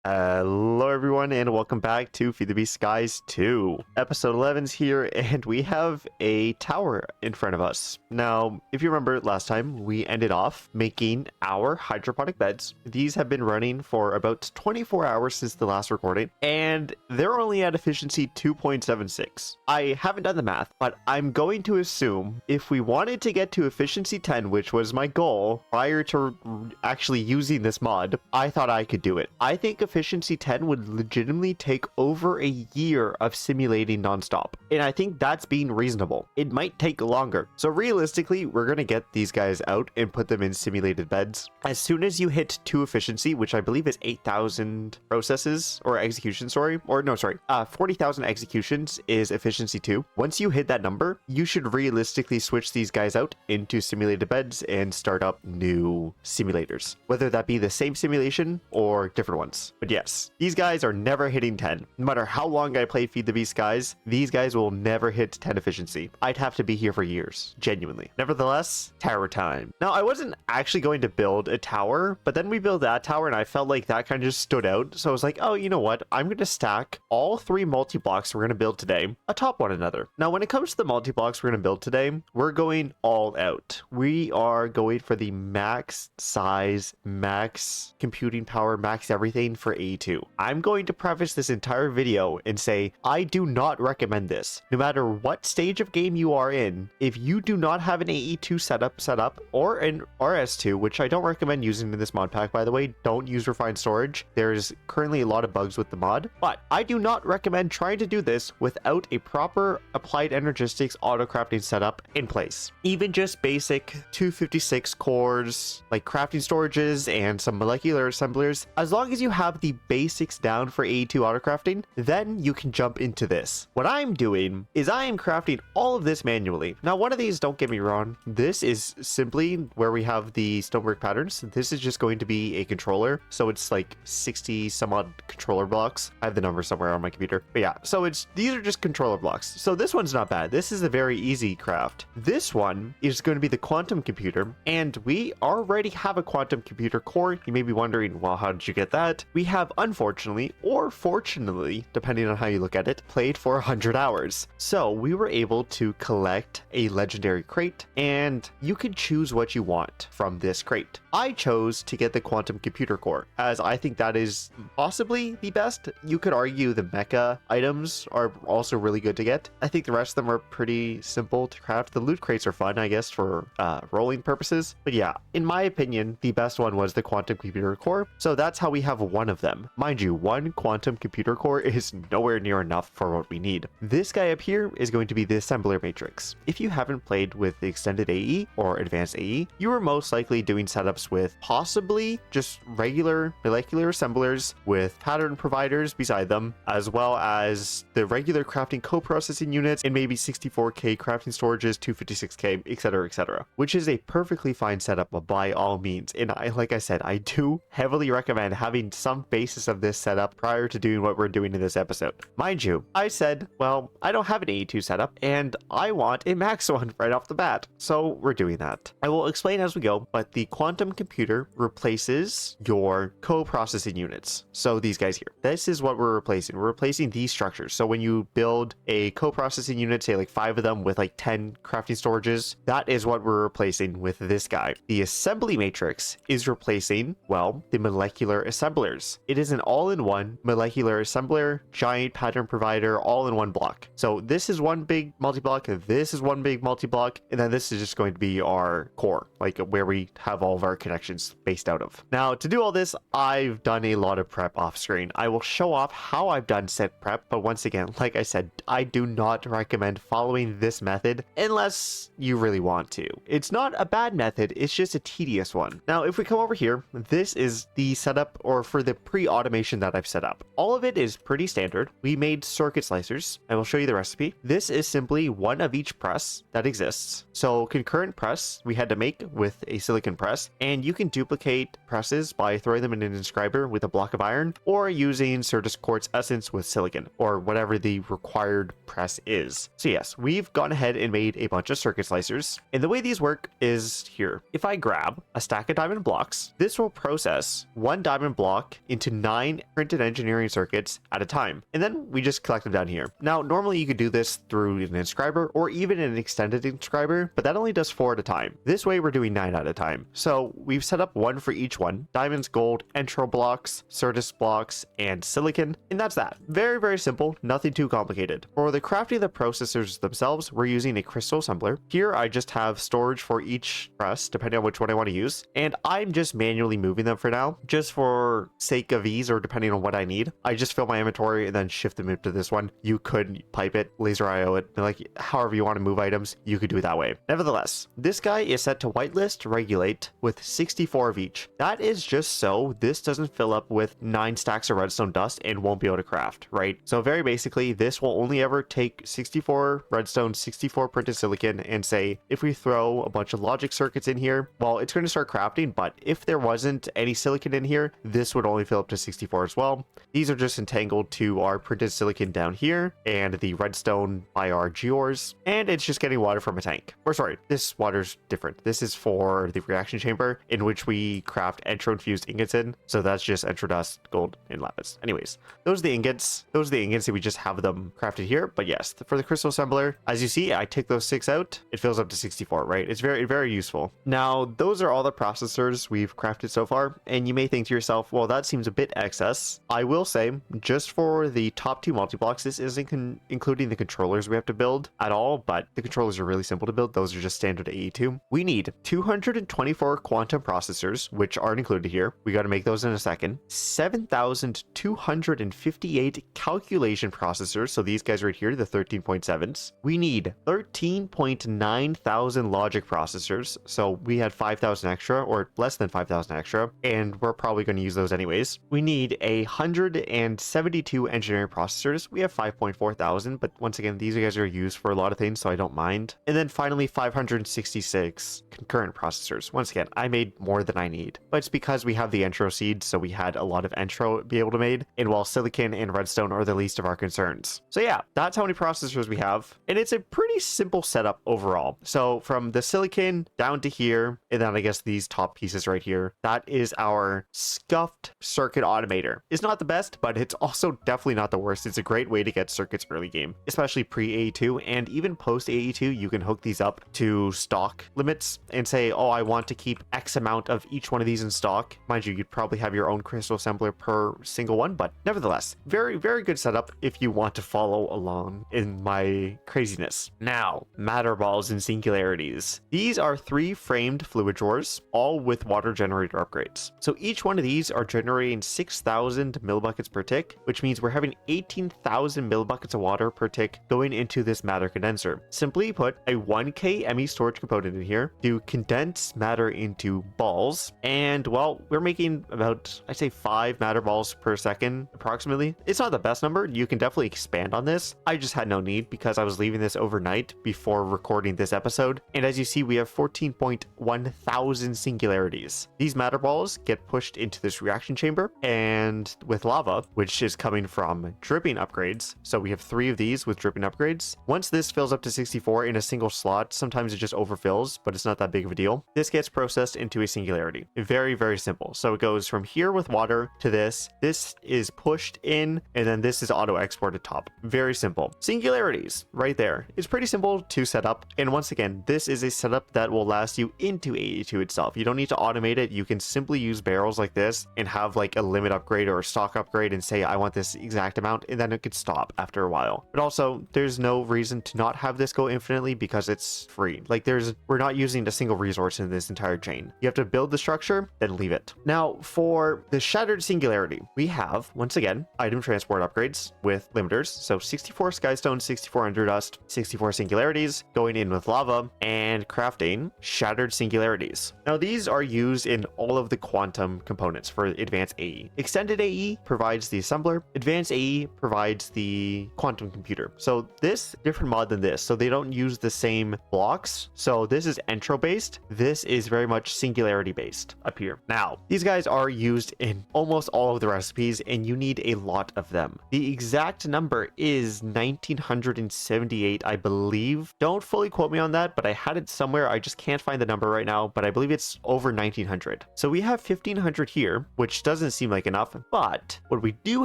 Hello everyone and welcome back to FTB Skies 2. Episode 11's here and we have a tower in front of us. Now, if you remember last time, we ended off making our hydroponic beds. These have been running for about 24 hours since the last recording and they're only at efficiency 2.76. I haven't done the math, but I'm going to assume if we wanted to get to efficiency 10, which was my goal prior to actually using this mod, I thought I could do it. I think efficiency 10 would legitimately take over a year of simulating nonstop, and I think that's being reasonable. It might take longer. So realistically, we're going to get these guys out and put them in simulated beds. As soon as you hit 2 efficiency, which I believe is 8,000 processes or executions, 40,000 executions is efficiency 2. Once you hit that number, you should realistically switch these guys out into simulated beds and start up new simulators, whether that be the same simulation or different ones. But yes, these guys are never hitting 10. No matter how long I play FTB Skies, these guys will never hit 10 efficiency. I'd have to be here for years, genuinely. Nevertheless, tower time. Now, I wasn't actually going to build a tower, but then we built that tower and I felt like that kind of just stood out. So I was like, oh, you know what? I'm going to stack all 3 multi-blocks we're going to build today atop one another. Now, when it comes to the multi-blocks we're going to build today, we're going all out. We are going for the max size, max computing power, max everything for AE2. I'm going to preface this entire video and say I do not recommend this. No matter what stage of game you are in, if you do not have an AE2 setup or an RS2, which I don't recommend using in this mod pack, by the way, don't use refined storage. There's currently a lot of bugs with the mod, but I do not recommend trying to do this without a proper Applied Energistics auto crafting setup in place. Even just basic 256 cores, like crafting storages and some molecular assemblers, as long as you have the basics down for AE2 auto crafting, then you can jump into this. What I'm doing is I am crafting all of this manually. Now, one of these, don't get me wrong, this is simply where we have the stonework patterns. This is just going to be a controller, so it's like 60 some odd controller blocks. I have the number somewhere on my computer, but yeah, so these are just controller blocks. So this one's not bad. This is a very easy craft. This one is going to be the quantum computer, and we already have a quantum computer core. You may be wondering, well, how did you get that? We have, unfortunately or fortunately, depending on how you look at it, played for 100 hours. So we were able to collect a legendary crate, and you can choose what you want from this crate. I chose to get the quantum computer core, as I think that is possibly the best. You could argue the mecha items are also really good to get. I think the rest of them are pretty simple to craft. The loot crates are fun, I guess, for rolling purposes. But yeah, in my opinion, the best one was the quantum computer core. So that's how we have one of them. Mind you, one quantum computer core is nowhere near enough for what we need. This guy up here is going to be the assembler matrix. If you haven't played with the extended AE or advanced AE, you are most likely doing setups with possibly just regular molecular assemblers with pattern providers beside them, as well as the regular crafting co-processing units and maybe 64k crafting storages, 256k, etc., which is a perfectly fine setup by all means. And like I said, I do heavily recommend having some basis of this setup prior to doing what we're doing in this episode. Mind you, I said, well, I don't have an AE2 setup and I want a max one right off the bat. So we're doing that. I will explain as we go, but the quantum computer replaces your co-processing units. So these guys here, this is what we're replacing. We're replacing these structures. So when you build a co-processing unit, say like 5 of them with like 10 crafting storages, that is what we're replacing with this guy. The assembly matrix is replacing, well, the molecular assemblers. It is an all-in-one molecular assembler, giant pattern provider, all-in-one block. So this is one big multi-block, this is one big multi-block, and then this is just going to be our core, like where we have all of our connections based out of. Now, to do all this, I've done a lot of prep off screen. I will show off how I've done set prep, but once again, like I said, I do not recommend following this method unless you really want to. It's not a bad method, it's just a tedious one. Now, if we come over here, this is the setup or for the pre-automation that I've set up. All of it is pretty standard. We made circuit slicers. I will show you the recipe. This is simply one of each press that exists. So concurrent press we had to make with a silicon press, and you can duplicate presses by throwing them in an inscriber with a block of iron, or using Certus quartz essence with silicon, or whatever the required press is. So yes, we've gone ahead and made a bunch of circuit slicers, and the way these work is here. If I grab a stack of diamond blocks, this will process one diamond block into 9 printed engineering circuits at a time, and then we just collect them down here. Now, normally you could do this through an inscriber or even an extended inscriber, but that only does 4 at a time. This way we're doing 9 at a time. So we've set up one for each one: diamonds, gold, entro blocks, Certus blocks, and silicon, and that's that. Very, very simple, nothing too complicated. For the crafting of the processors themselves, we're using a crystal assembler. Here I just have storage for each press, depending on which one I want to use, and I'm just manually moving them for now, just for sake of ease, or depending on what I need. I just fill my inventory and then shift them into this one. You could pipe it, laser IO it, like however you want to move items, you could do it that way. Nevertheless, this guy is set to whitelist regulate with 64 of each. That is just so this doesn't fill up with 9 stacks of redstone dust and won't be able to craft, right? So very basically, this will only ever take 64 redstone, 64 printed silicon, and say, if we throw a bunch of logic circuits in here, well, it's going to start crafting, but if there wasn't any silicon in here, this would only fill up to 64 as well. These are just entangled to our printed silicon down here, and the redstone by our gears, and it's just getting water from a tank. Or sorry, this water's different. This is for the reaction chamber, in which we craft entro infused ingots in, so that's just entro dust, gold, and lapis. Anyways, those are the ingots. Those are the ingots that we just have them crafted here. But yes, for the crystal assembler, as you see, I take those 6 out, it fills up to 64, right? It's very, very useful. Now, those are all the processors we've crafted so far, and you may think to yourself, well, that seems a bit excess. I will say, just for the top 2 multi-blocks, this isn't including the controllers we have to build at all, but the controllers are really simple to build. Those are just standard AE2. We need 224 quantum processors, which aren't included here. We got to make those in a second. 7,258 calculation processors, so these guys right here, the 13.7s. We need 13.9 thousand logic processors, so we had 5,000 extra, or less than 5,000 extra, and we're probably going to use those anyways. We need 172 engineering processors. We have 5.4 thousand, but once again, these guys are used for a lot of things, so I don't mind. And then finally, 566 concurrent processors. Once again, I made more than I need, but it's because we have the entro seed, so we had a lot of entro be able to made, and while silicon and redstone are the least of our concerns. So yeah, that's how many processors we have, and it's a pretty simple setup overall. So from the silicon down to here, and then I guess these top pieces right here, that is our scuffed circuit automator. It's not the best, but it's also definitely not the worst. It's a great way to get circuits early game, especially pre-AE2, and even post-AE2, you can hook these up to stock limits and say, oh, I want to keep X amount of each one of these in stock. Mind you, you'd probably have your own crystal assembler per single one, but nevertheless, very, very good setup if you want to follow along in my craziness. Now, matter balls and singularities. These are 3 framed fluid drawers, all with water generator upgrades. So each one of these are generating 6,000 millibuckets per tick, which means we're having 18,000 millibuckets of water per tick going into this matter condenser. Simply put, a 1K ME storage component in here to condense matter into balls, and well, we're making about, I'd say, 5 matter balls per second approximately. It's not the best number. You can definitely expand on this. I just had no need because I was leaving this overnight before recording this episode, and as you see, we have 14.1 thousand singularities. These matter balls get pushed into this reaction chamber, and with lava, which is coming from dripping upgrades, so we have 3 of these with dripping upgrades. Once this fills up to 64 in a single slot, sometimes it just overfills, but it's not that big of a deal. This gets processed into a singularity. Very, very simple. So it goes from here with water to this. This is pushed in, and then this is auto exported top. Very simple. Singularities right there. It's pretty simple to set up, and once again, this is a setup that will last you into AE2 itself. You don't need to automate it. You can simply use barrels like this and have like a limit upgrade or a stock upgrade and say, I want this exact amount, and then it could stop after a while. But also, there's no reason to not have this go infinitely because it's free. Like we're not using a single resource in this entire chain. You have to build the structure, then leave it. Now, for the shattered singularity, we have, once again, item transport upgrades with limiters. So 64 skystone, 64 underdust, 64 singularities going in with lava, and crafting shattered singularities. Now, these are used in all of the quantum components for advanced AE. Extended AE provides the assembler. Advanced AE provides the quantum computer. So this different mod than this. So they don't use the same blocks. So this is entro based, based. This is very much singularity based up here. Now, these guys are used in almost all of the recipes, and you need a lot of them. The exact number is 1978, I believe. Don't fully quote me on that, but I had it somewhere. I just can't find the number right now, but I believe it's over 1900. So we have 1500 here, which doesn't seem like enough, but what we do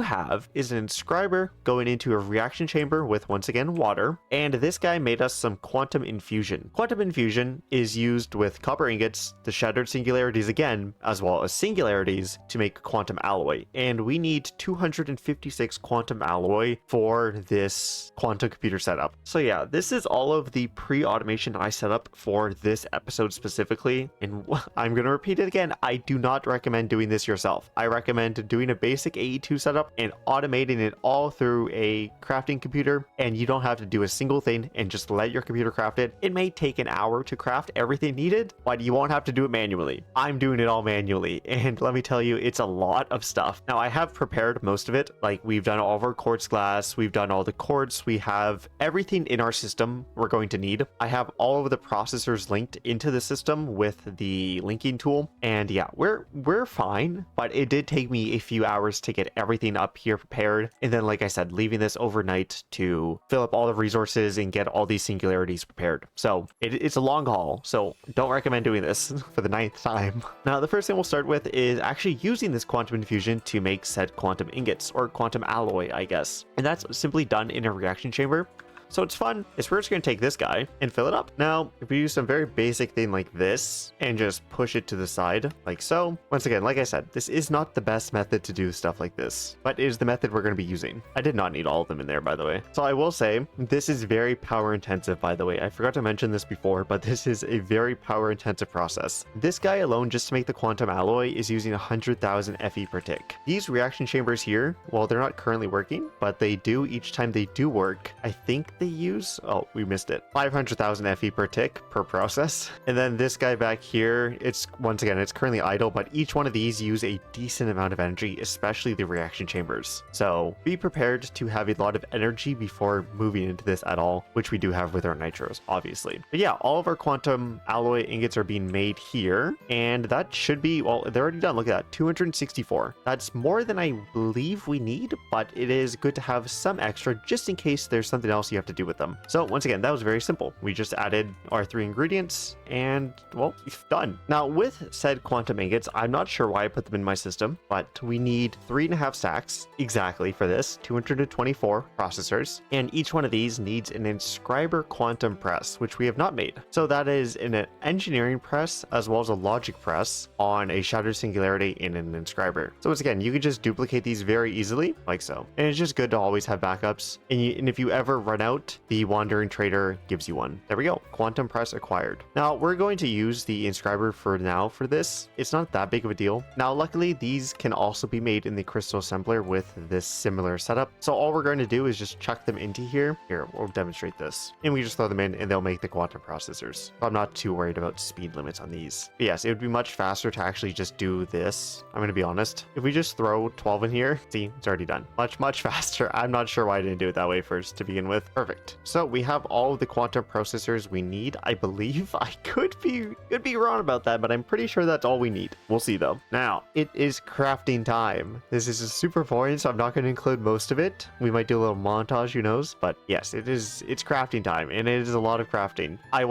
have is an inscriber going into a reaction chamber with, once again, water, and this guy made us some quantum infusion. Quantum infusion is used with copper ingots, the shattered singularities again, as well as singularities to make quantum alloy, and we need 256 quantum alloy for this quantum computer setup. So yeah, this is all of the pre-automation I set up for this episode specifically, and I'm going to repeat it again. I do not recommend doing this yourself. I recommend doing a basic AE2 setup and automating it all through a crafting computer, and you don't have to do a single thing and just let your computer craft it. It may take an hour to craft everything needed, but you won't have to do it manually. I'm doing it all manually, and let me tell you, it's a lot of stuff. Now, I have prepared most of it. Like, we've done all of our quartz glass, we've done all the quartz, we have everything in our system we're going to need. I have all of the processors linked into the system with the linking tool, and yeah, we're fine, but it did take me a few hours to get everything up here prepared, and then, like I said, leaving this overnight to fill up all the resources and get all these singularities prepared. So it's a long haul, so don't recommend doing this for the 9th time. Now, the first thing we'll start with is actually using this quantum infusion to make said quantum ingots, or quantum alloy, I guess, and that's simply done in a reaction chamber. So it's fun. We're just going to take this guy and fill it up. Now, if we use some very basic thing like this and just push it to the side like so, once again, like I said, this is not the best method to do stuff like this, but it is the method we're going to be using. I did not need all of them in there, by the way. So I will say this is very power intensive, by the way. I forgot to mention this before, but this is a very power intensive process. This guy alone, just to make the quantum alloy, is using 100,000 FE per tick. These reaction chambers here, well, they're not currently working, but they do each time they do work. I think they use, oh, we missed it, 500,000 FE per tick per process. And then this guy back here, it's, once again, it's currently idle, but each one of these use a decent amount of energy, especially the reaction chambers. So be prepared to have a lot of energy before moving into this at all, which we do have with our nitros, obviously. But yeah, all of our quantum alloy ingots are being made here, and that should be, well, they're already done. Look at that, 264. That's more than I believe we need, but it is good to have some extra just in case there's something else you have to do with them. So once again, that was very simple. We just added our 3 ingredients and, well, done. Now, with said quantum ingots, I'm not sure why I put them in my system, but we need 3.5 stacks exactly for this, 224 processors, and each one of these needs an inscriber quantum press, which we have not made. So that is an engineering press as well as a logic press on a shattered singularity in an inscriber. So once again, you can just duplicate these very easily, like so. And it's just good to always have backups. And if you ever run out, the wandering trader gives you one. There we go. Quantum press acquired. Now we're going to use the inscriber for now for this. It's not that big of a deal. Now, luckily, these can also be made in the crystal assembler with this similar setup. So all we're going to do is just chuck them into here. Here, we'll demonstrate this. And we just throw them in and they'll make the quantum processors. So I'm not too worried about speed limits on these. But yes, it would be much faster to actually just do this. I'm going to be honest. If we just throw 12 in here, see, it's already done. Much faster. I'm not sure why I didn't do it that way first to begin with. Perfect. So we have all of the quantum processors we need, I believe. I could be wrong about that, but I'm pretty sure that's all we need. We'll see though. Now, it is crafting time. This is super boring, so I'm not going to include most of it. We might do a little montage, who knows? But yes, it's crafting time, and it is a lot of crafting. I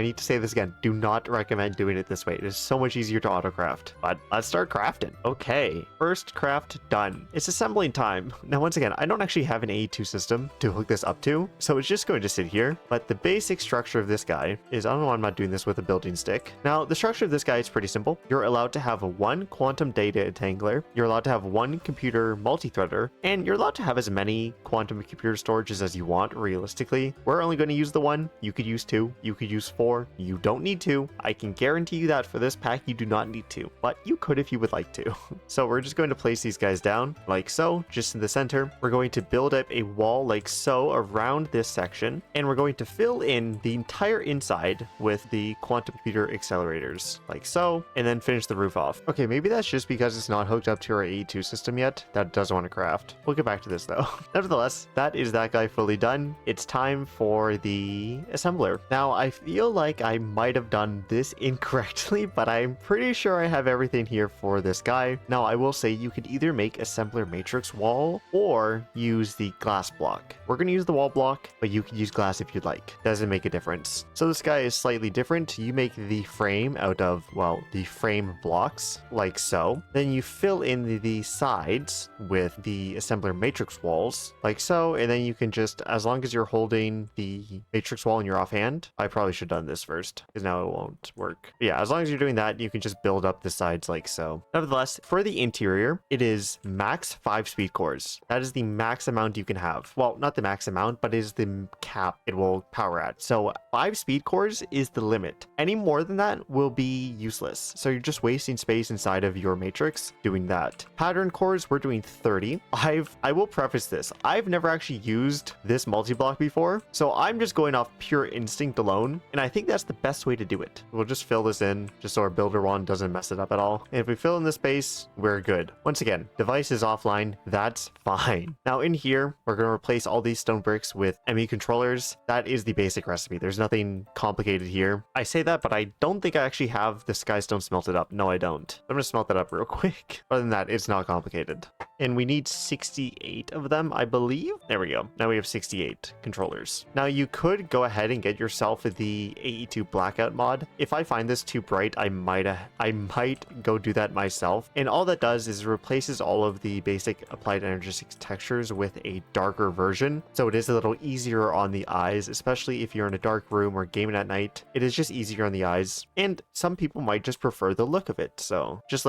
need to say this again, do not recommend doing it this way. It is so much easier to autocraft. But let's start crafting. Okay, first craft done. It's assembling time. Now, once again, I don't actually have an AE2 system to hook this up to, so it's just going to sit here. But the basic structure of this guy is, I don't know why I'm not doing this with a building stick. Now, the structure of this guy is pretty simple. You're allowed to have one quantum data entangler, you're allowed to have one computer multi-threader, and you're allowed to have as many quantum computer storages as you want, realistically. We're only going to use the one. You could use 2, you could use 4. You don't need to. I can guarantee you that for this pack, you do not need to, but you could if you would like to. So we're just going to place these guys down like so, just in the center. We're going to build up a wall like like so around this section, and we're going to fill in the entire inside with the quantum computer accelerators, like so, and then finish the roof off. Okay, maybe that's just because it's not hooked up to our AE2 system yet. That does want to craft. We'll get back to this though. Nevertheless, that is that guy fully done. It's time for the assembler. Now, I feel like I might have done this incorrectly, but I'm pretty sure I have everything here for this guy. Now, I will say you could either make assembler matrix wall or use the glass block. We're going to use the wall block, but you can use glass if you'd like. Doesn't make a difference. So this guy is slightly different. You make the frame out of, well, the frame blocks, like so. Then you fill in the sides with the assembler matrix walls, like so, and then you can just, as long as you're holding the matrix wall in your offhand, I probably should have done this first, because now it won't work. But yeah, as long as you're doing that, you can just build up the sides like so. Nevertheless, for the interior, it is max 5 speed cores. That is the max amount you can have. Well, not the max amount, but it is the cap it will power at. So 5 speed cores is the limit. Any more than that will be useless. So you're just wasting space inside of your matrix doing that. Pattern cores, we're doing 30. I will preface this. I've never actually used this multi-block before, so I'm just going off pure instinct alone, and I think that's the best way to do it. We'll just fill this in just so our builder one doesn't mess it up at all. And if we fill in the space, we're good. Once again, device is offline. That's fine. Now in here, we're going to replace all these stone bricks with ME controllers. That is the basic recipe. There's nothing complicated here. I say that, but I don't think I actually have the sky stone smelted up. No, I don't. I'm going to smelt that up real quick. Other than that, it's not complicated. And we need 68 of them, I believe. There we go. Now we have 68 controllers. Now you could go ahead and get yourself the AE2 blackout mod. If I find this too bright, I might go do that myself. And all that does is replaces all of the basic Applied Energistics textures with a darker version. So it is a little easier on the eyes, especially if you're in a dark room or gaming at night. It is just easier on the eyes. And some people might just prefer the look of it. So just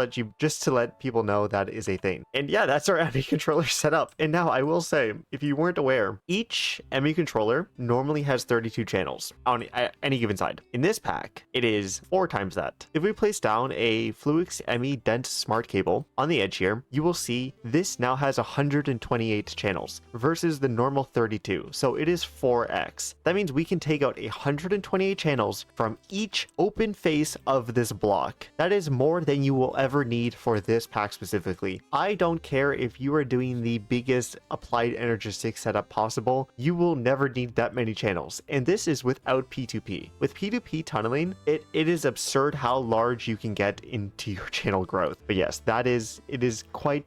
to let people know that is a thing. And yeah, that's our ME controller set up. And now I will say, if you weren't aware, each ME controller normally has 32 channels on any given side. In this pack, it is 4 times that. If we place down a Fluix ME dense smart cable on the edge here, you will see this now has 128 channels versus the normal 32. So it is 4x. That means we can take out 128 channels from each open face of this block. That is more than you will ever need for this pack specifically. I don't care if you are doing the biggest Applied Energistics setup possible, you will never need that many channels. And this is without P2P. With P2P tunneling, it is absurd how large you can get into your channel growth. But yes, it is quite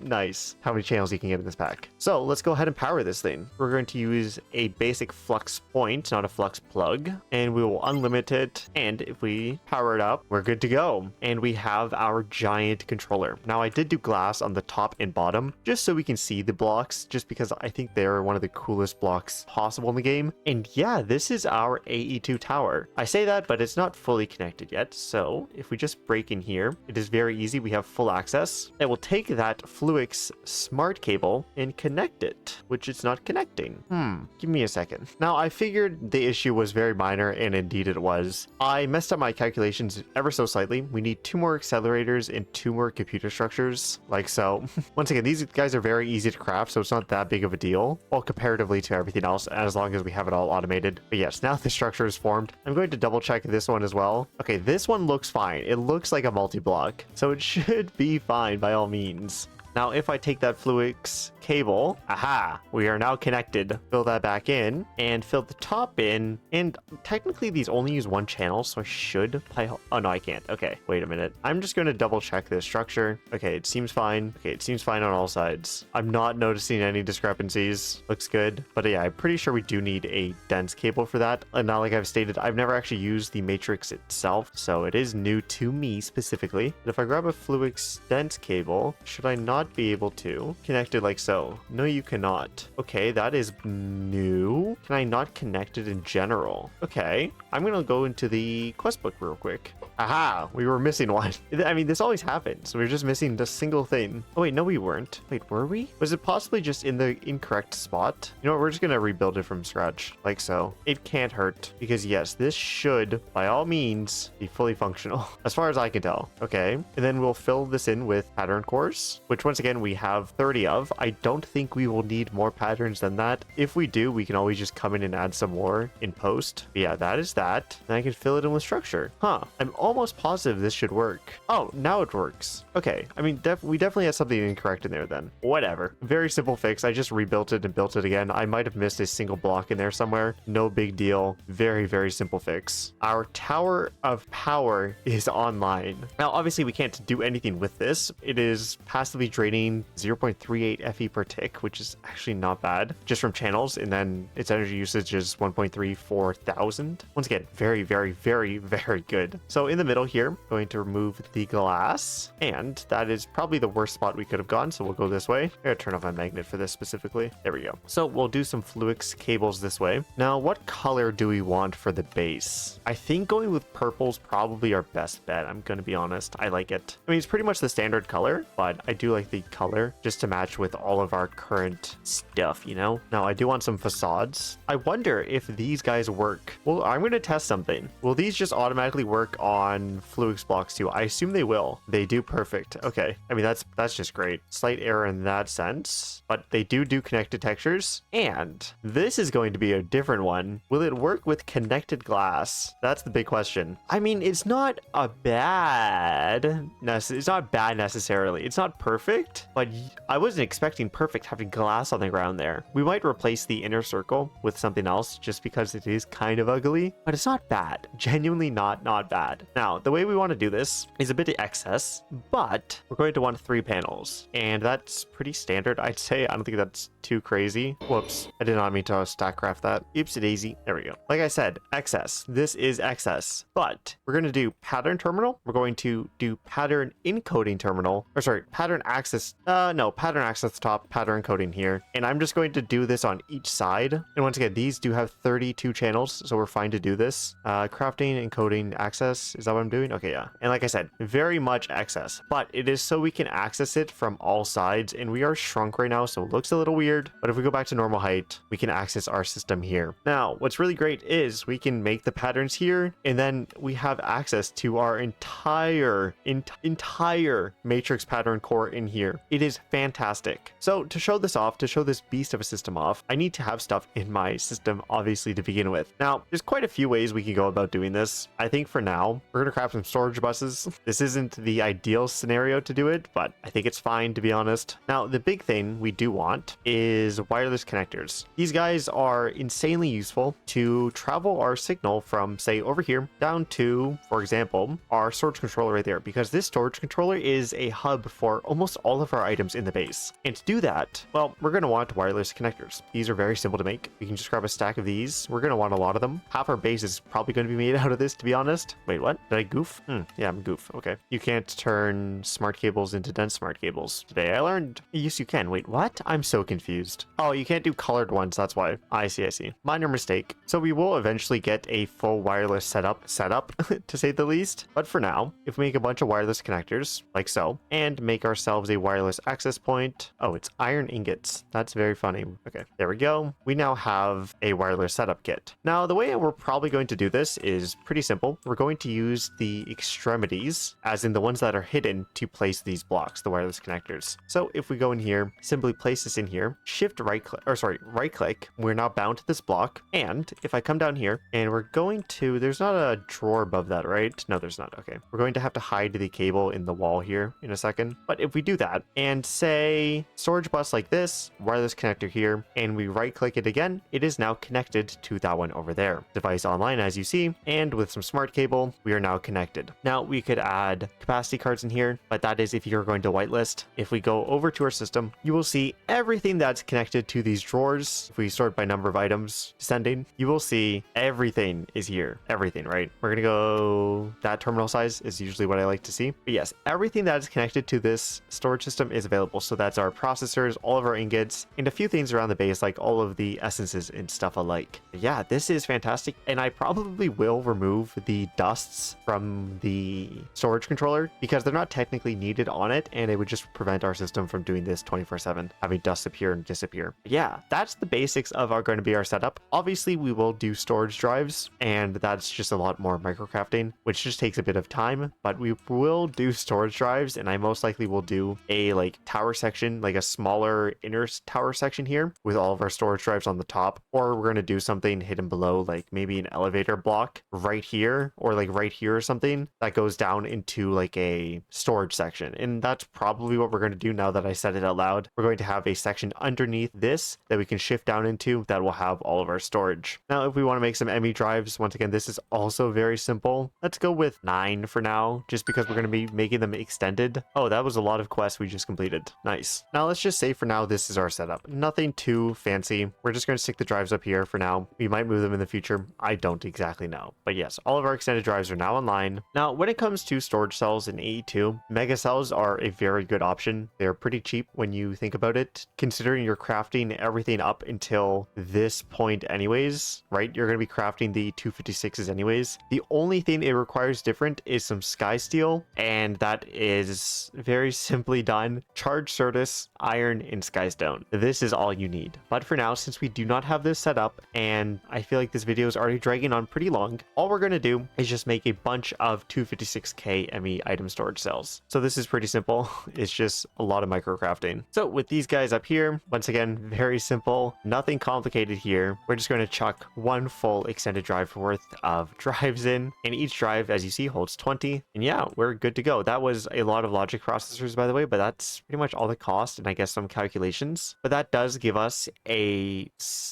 nice how many channels you can get in this pack. So let's go ahead and power this thing. We're going to use a basic flux point, not a flux plug, and we will unlimit it. And if we power it up, we're good to go. And we have our giant controller. Now I did do glass on the top and bottom just so we can see the blocks, just because I think they're one of the coolest blocks possible in the game. And yeah, this is our AE2 tower. I say that, but it's not fully connected yet. So if we just break in here, it is very easy. We have full access. And we'll take that Fluix smart cable and connect it, which it's not connecting. Give me a second. Now I figured the issue was very minor, and indeed it was. I messed up my calculations ever so slightly. We need 2 more accelerators and 2 more computer structures, like so. Once again, these guys are very easy to craft, so it's not that big of a deal, well, comparatively to everything else, as long as we have it all automated. But yes, now the structure is formed. I'm going to double check this one as well. Okay, this one looks fine. It looks like a multi-block, so it should be fine by all means. Now, if I take that Fluix cable, aha, we are now connected. Fill that back in and fill the top in. And technically these only use 1 channel, so I should play. Oh no, I can't. Okay, wait a minute. I'm just going to double check this structure. Okay, it seems fine. Okay, it seems fine on all sides. I'm not noticing any discrepancies. Looks good. But yeah, I'm pretty sure we do need a dense cable for that. And now, like I've stated, I've never actually used the matrix itself, so it is new to me specifically. But if I grab a Fluix dense cable, should I not be able to connect it like so? No, you cannot. Okay, that is new. Can I not connect it in general? Okay, I'm gonna go into the quest book real quick. Aha, we were missing one. I mean, this always happens. We were just missing a single thing. Oh wait, no we weren't. Wait, were we? Was it possibly just in the incorrect spot? You know what, we're just gonna rebuild it from scratch, like so. It can't hurt, because yes, this should, by all means, be fully functional, as far as I can tell. Okay, and then we'll fill this in with pattern cores, which once again, we have 30 of. I don't think we will need more patterns than that. If we do, we can always just come in and add some more in post. But yeah, that is that. Then I can fill it in with structure. Huh, I'm almost positive this should work. Oh, now it works. Okay, I mean, we definitely had something incorrect in there then. Whatever. Very simple fix. I just rebuilt it and built it again. I might have missed a single block in there somewhere. No big deal. Very, very simple fix. Our tower of power is online. Now, obviously, we can't do anything with this. It is passively draining 0.38 FE per tick, which is actually not bad, just from channels, and then its energy usage is 1.34 thousand. Once again, very, very, very, very good. So in the middle here, going to remove the glass, and that is probably the worst spot we could have gone, so we'll go this way. I gotta turn off my magnet for this specifically. There we go. So we'll do some Fluix cables this way. Now, what color do we want for the base? I think going with purple's probably our best bet. I'm gonna be honest. I like it. I mean, it's pretty much the standard color, but I do like the color just to match with all of our current stuff, you know? Now, I do want some facades. I wonder if these guys work. Well, I'm gonna test something. Will these just automatically work on Fluix blocks too? I assume they will. They do. Perfect. Okay. I mean, that's just great. Slight error in that sense, but they do connected textures. And this is going to be a different one. Will it work with connected glass? That's the big question. I mean, it's not bad necessarily. It's not perfect, but I wasn't expecting perfect having glass on the ground there. We might replace the inner circle with something else just because it is kind of ugly, but it's not bad. Genuinely not bad. Now, the way we want to do this is a bit of excess, but we're going to want 3 panels, and that's pretty standard, I'd say. I don't think that's too crazy. Whoops, I did not mean to stack craft that. Oopsie daisy. There we go. Like I said, excess. This is excess, but we're going to do pattern terminal. We're going to do pattern encoding terminal, or sorry, pattern access. Pattern access top, pattern encoding here. And I'm just going to do this on each side. And once again, these do have 32 channels, so we're fine to do this. Crafting, encoding, access. Is that what I'm doing? Okay, yeah. And like I said, very much excess, but it is so we can access it from all sides, and we are shrunk right now, so it looks a little weird. But if we go back to normal height, we can access our system here. Now, what's really great is we can make the patterns here, and then we have access to our entire matrix pattern core in here. It is fantastic. So to show this off, to show this beast of a system off, I need to have stuff in my system, obviously, to begin with. Now, there's quite a few ways we can go about doing this. I think for now, we're gonna craft some storage buses. This isn't the ideal scenario to do it, but I think it's fine, to be honest. Now, the big thing we do want is wireless connectors. These guys are insanely useful to travel our signal from, say, over here down to, for example, our storage controller right there, because this storage controller is a hub for almost all of our items in the base. And to do that, well, we're going to want wireless connectors. These are very simple to make. We can just grab a stack of these. We're going to want a lot of them. Half our base is probably going to be made out of this, to be honest. Wait, what? Did I goof? Yeah, I'm goof. Okay. You can't turn smart cables into dense smart cables. Today I learned. Yes, you can. Wait, what? I'm so confused. Oh, you can't do colored ones. That's why. I see. Minor mistake. So we will eventually get a full wireless setup, to say the least. But for now, if we make a bunch of wireless connectors, like so, and make ourselves a wireless access point. Oh, it's iron ingots. That's very funny. Okay, there we go. We now have a wireless setup kit. Now, the way we're probably going to do this is pretty simple. We're going to use the extremities, as in the ones that are hidden, to place these blocks, the wireless connectors. So if we go in here, simply place this in here, right click, we're now bound to this block. And if I come down here and we're going to, there's not a drawer above that, right? No, there's not. Okay. We're going to have to hide the cable in the wall here in a second. But if we do that and say storage bus like this, wireless connector here, and we right click it again, it is now connected to that one over there. Device online, as you see, and with some smart cable, we are now connected. Now we could add capacity cards in here, but that is if you're going to whitelist. If we go over to our system, you will see everything that's connected to these drawers. If we sort by number of items descending, you will see everything is here. Everything, right? We're gonna go, that terminal size is usually what I like to see. But yes, everything that is connected to this storage system is available. So that's our processors, all of our ingots, and a few things around the base, like all of the essences and stuff alike. But yeah, this is fantastic. And I probably will remove the dusts drives from the storage controller because they're not technically needed on it, and it would just prevent our system from doing this 24/7, having dust appear and disappear. Yeah, that's the basics of going to be our setup. Obviously, we will do storage drives, and that's just a lot more microcrafting, which just takes a bit of time, but we will do storage drives, and I most likely will do a like tower section, like a smaller inner tower section here with all of our storage drives on the top, or we're going to do something hidden below, like maybe an elevator block right here, or like right here or something that goes down into like a storage section. And that's probably what we're going to do now that I said it out loud. We're going to have a section underneath this that we can shift down into that will have all of our storage. Now, if we want to make some ME drives, once again, this is also very simple. Let's go with 9 for now, just because we're going to be making them extended. Oh, that was a lot of quests we just completed. Nice. Now, let's just say for now, this is our setup. Nothing too fancy. We're just going to stick the drives up here for now. We might move them in the future. I don't exactly know. But yes, all of our extended drives are now online. Now, when it comes to storage cells in AE2, mega cells are a very good option. They're pretty cheap when you think about it, considering you're crafting everything up until this point anyways, right? You're going to be crafting the 256s anyways. The only thing it requires different is some sky steel, and that is very simply done. Charge Certus, iron, and skystone. This is all you need. But for now, since we do not have this set up, and I feel like this video is already dragging on pretty long, all we're going to do is just make a bunch of 256k ME item storage cells. So this is pretty simple. It's just a lot of microcrafting. So with these guys up here, once again, very simple, nothing complicated here. We're just going to chuck one full extended drive worth of drives in, and each drive, as you see, holds 20. And yeah, we're good to go. That was a lot of logic processors, by the way, but that's pretty much all the cost and I guess some calculations. But that does give us a,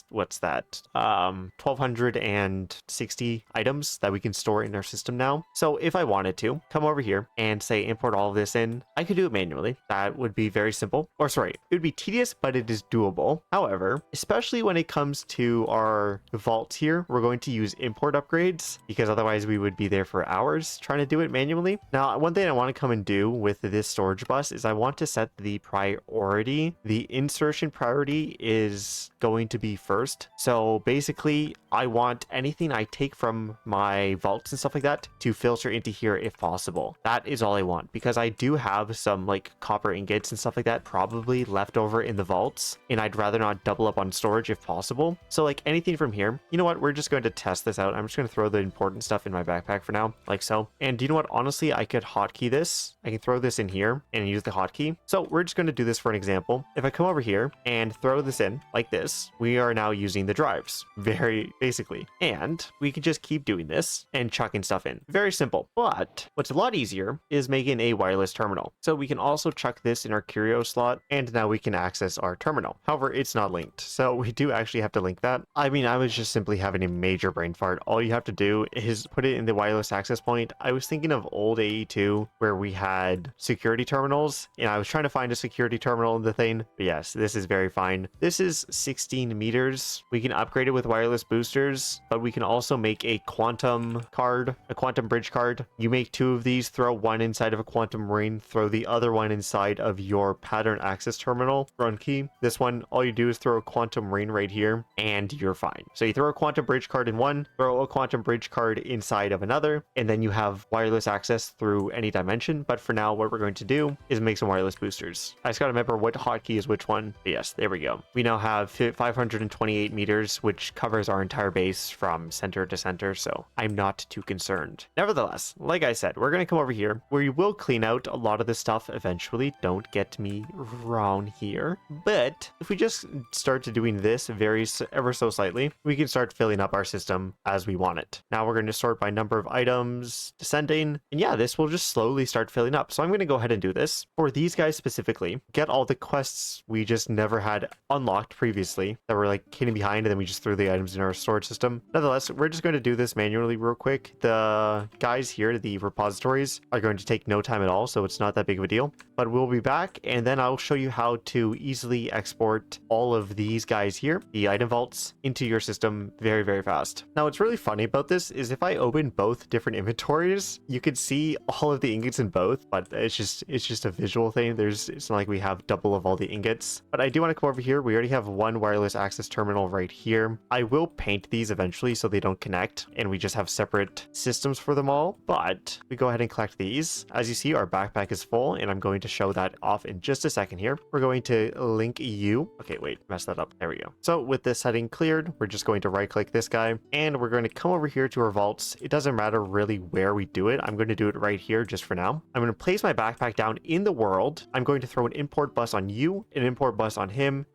what's that? 1260 items that we can store in our system now. So if I wanted to come over here and say import all of this in, I could do it manually. That would be very simple. Or sorry, it would be tedious, but it is doable. However, especially when it comes to our vaults here, we're going to use import upgrades because otherwise we would be there for hours trying to do it manually. Now, one thing I want to come and do with this storage bus is I want to set the priority. The insertion priority is going to be first. So basically, I want anything I take from my vaults and stuff like that to filter into here if possible. That is all I want, because I do have some like copper ingots and stuff like that probably left over in the vaults, and I'd rather not double up on storage if possible. So like anything from here, you know what, we're just going to test this out. I'm just going to throw the important stuff in my backpack for now, like so. And you know what, honestly, I could hotkey this. I can throw this in here and use the hotkey. So we're just going to do this for an example. If I come over here and throw this in like this, we are now using the drives, very basically. And we can just keep doing this and chucking stuff in. Very simple. But what's a lot easier is making a wireless terminal. So we can also chuck this in our curio slot, and now we can access our terminal. However, it's not linked, so we do actually have to link that. I mean, I was just simply having a major brain fart. All you have to do is put it in the wireless access point. I was thinking of old AE2 where we had security terminals, and I was trying to find a security terminal in the thing. But yes, this is very fine. This is 16 meters. We can upgrade it with wireless boosters, but we can also make a quantum card, a quantum bridge card. You make 2 of these, throw one inside of a quantum ring, throw the other one inside of your pattern access terminal run key. This one, all you do is throw a quantum ring right here and you're fine. So you throw a quantum bridge card in one, throw a quantum bridge card inside of another, and then you have wireless access through any dimension. But for now, what we're going to do is make some wireless boosters. I just got to remember what hotkey is which one. But yes, there we go. We now have 528 meters, which covers our entire base from center to center, so I'm not too concerned. Nevertheless, like I said, we're going to come over here where you will clean out a lot of this stuff eventually. Don't get me wrong here. But if we just start to doing this ever so slightly, we can start filling up our system as we want it. Now we're going to sort by number of items descending. And yeah, this will just slowly start filling up. So I'm going to go ahead and do this. For these guys specifically, get all the quests we just never had unlocked previously that were like hidden behind, and then we just threw the items in our storage system. Nonetheless, we're just going to do this manually real quick. The guys here, the repositories, are going to take no time at all, so it's not that big of a deal. But we'll be back, and then I'll show you how to easily export all of these guys here, the item vaults, into your system very, very fast. Now, what's really funny about this is if I open both different inventories, you can see all of the ingots in both, but it's just a visual thing. It's not like we have double of all the ingots. But I do want to come over here. We already have one wireless access terminal right here. I will paint these eventually so they don't connect, and we just have separate systems systems for them all, but we go ahead and collect these. As you see, our backpack is full, and I'm going to show that off in just a second here. We're going to link you. Okay, wait, messed that up. There we go. So with this setting cleared, we're just going to right click this guy, and we're going to come over here to our vaults. It doesn't matter really where we do it. I'm going to do it right here just for now. I'm going to place my backpack down in the world. I'm going to throw an import bus on you, an import bus on him,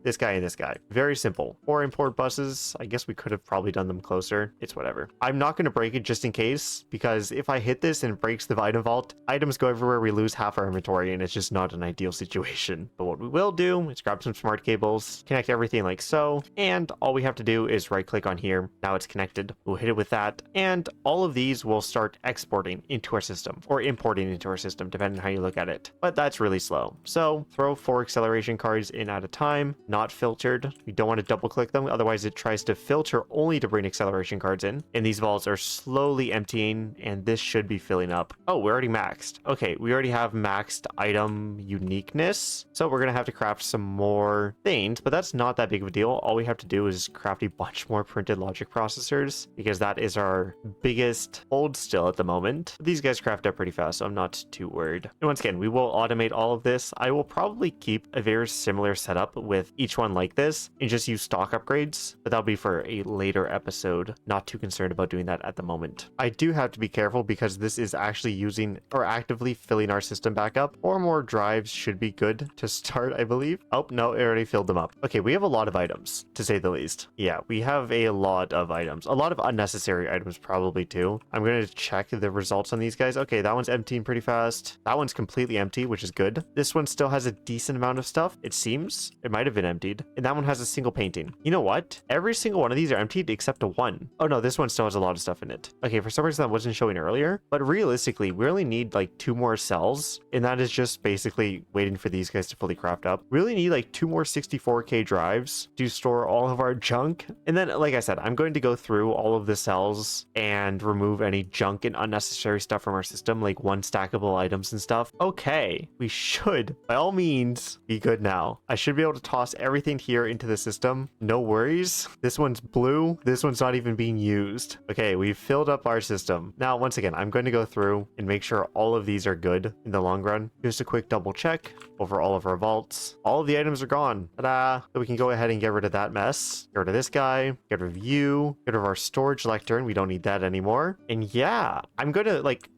this guy, and this guy. Very simple. 4 import buses. I guess we could have probably done them closer. It's whatever. I'm not going to break it just in case, because if I hit this and it breaks the item vault, items go everywhere, we lose half our inventory, and it's just not an ideal situation. But what we will do is grab some smart cables, connect everything like so, and all we have to do is right click on here. Now it's connected. We'll hit it with that, and all of these will start exporting into our system, or importing into our system, depending on how you look at it. But that's really slow. So throw 4 acceleration cards in at a time, not filtered. You don't want to double click them, otherwise it tries to filter only to bring acceleration cards in. And these vaults are slowly emptying, and this should be filling up. Oh, we're already maxed. Okay, we already have maxed item uniqueness, so we're gonna have to craft some more things, but that's not that big of a deal. All we have to do is craft a bunch more printed logic processors, because that is our biggest hold still at the moment. These guys craft up pretty fast, so I'm not too worried. And once again, we will automate all of this. I will probably keep a very similar setup with each one like this and just use stock upgrades, but that'll be for a later episode. Not too concerned about doing that at the moment. I do have to be careful because this is actually using or actively filling our system back up. 4 more drives should be good to start, I believe. Oh, no, it already filled them up. Okay, we have a lot of items, to say the least. Yeah, we have a lot of items. A lot of unnecessary items probably too. I'm going to check the results on these guys. Okay, that one's emptying pretty fast. That one's completely empty, which is good. This one still has a decent amount of stuff, it seems. It might have been emptied. And that one has a single painting. You know what? Every single one of these are emptied except one. Oh no, this one still has a lot of stuff in it. Okay, for some reason that wasn't showing earlier, but realistically, we only need like 2 more cells, and that is just basically waiting for these guys to fully craft up. We really need like 2 more 64K drives to store all of our junk. And then, like I said, I'm going to go through all of the cells and remove any junk and unnecessary stuff from our system, like 1 stackable items and stuff. Okay, we should, by all means, be good now. I should be able to toss everything here into the system. No worries. This one's blue. This one's not even being used. Okay, we've filled up our system. Now, once again, I'm going to go through and make sure all of these are good in the long run. Just a quick double check over all of our vaults. All of the items are gone. Ta-da! So we can go ahead and get rid of that mess. Get rid of this guy. Get rid of you. Get rid of our storage lectern. We don't need that anymore. And yeah, I'm going to like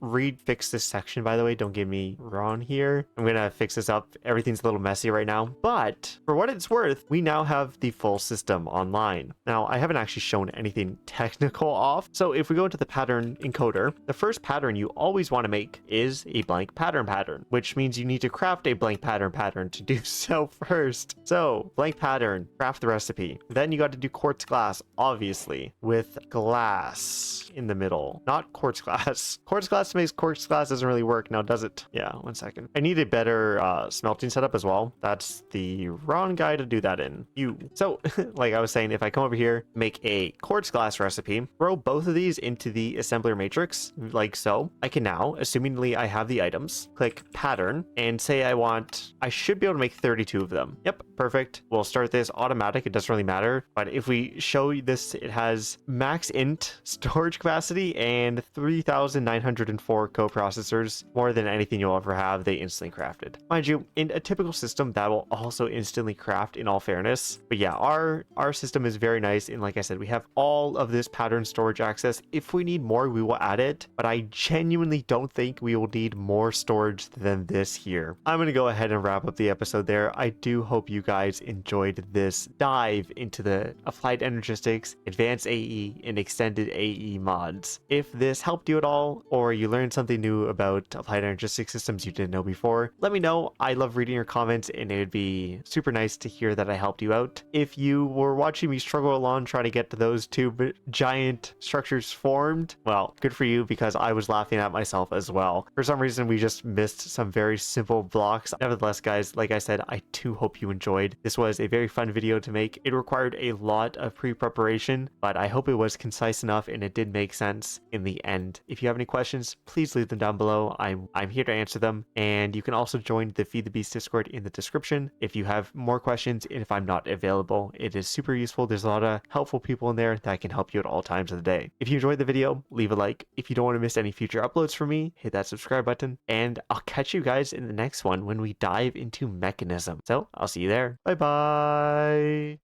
fix this section, by the way. Don't get me wrong here. I'm going to fix this up. Everything's a little messy right now, but for what it's worth, we now have the full system online. Now, I haven't actually shown anything technical off. So if we go into the pattern encoder, the first pattern you always want to make is a blank pattern, which means you need to craft a blank pattern to do so first. So blank pattern, craft the recipe. Then you got to do quartz glass, obviously, with glass in the middle, not quartz glass. Quartz glass makes quartz glass doesn't really work now, does it? Yeah, 1 second. I need a better smelting setup as well. That's the wrong guy to do that in. So like I was saying, if I come over here, make a quartz glass recipe, throw both of these into the assembler matrix like so. I can now, assumingly I have the items, click pattern and say I should be able to make 32 of them. Yep, perfect. We'll start this automatic. It doesn't really matter. But if we show this, it has max int storage capacity and 3,904 coprocessors, more than anything you'll ever have. They instantly crafted. Mind you, in a typical system, that will also instantly craft in all fairness. But yeah, our system is very nice. And like I said, we have all of this pattern storage access. If we need more, we will add it. But I genuinely don't think we will need more storage than this here. I'm going to go ahead and wrap up the episode there. I do hope you guys enjoyed this dive into the Applied Energistics, Advanced AE, and Extended AE mods. If this helped you at all, or you learned something new about Applied Energistics systems you didn't know before, let me know. I love reading your comments, and it would be super nice to hear that I helped you out. If you were watching me struggle along trying to get to those 2 giant structures formed, well, good for you, because I was laughing at myself as well. For some reason, we just missed some very simple blocks. Nevertheless, guys, like I said, I do hope you enjoyed. This was a very fun video to make. It required a lot of pre-preparation, but I hope it was concise enough and it did make sense in the end. If you have any questions, please leave them down below. I'm here to answer them, and you can also join the Feed the Beast Discord in the description if you have more questions and if I'm not available. It is super useful. There's a lot of helpful people in there that can help you at all times of the day. If you enjoyed the video, video, leave a like. If you don't want to miss any future uploads from me, hit that subscribe button, and I'll catch you guys in the next one when we dive into mechanism. So I'll see you there. Bye bye.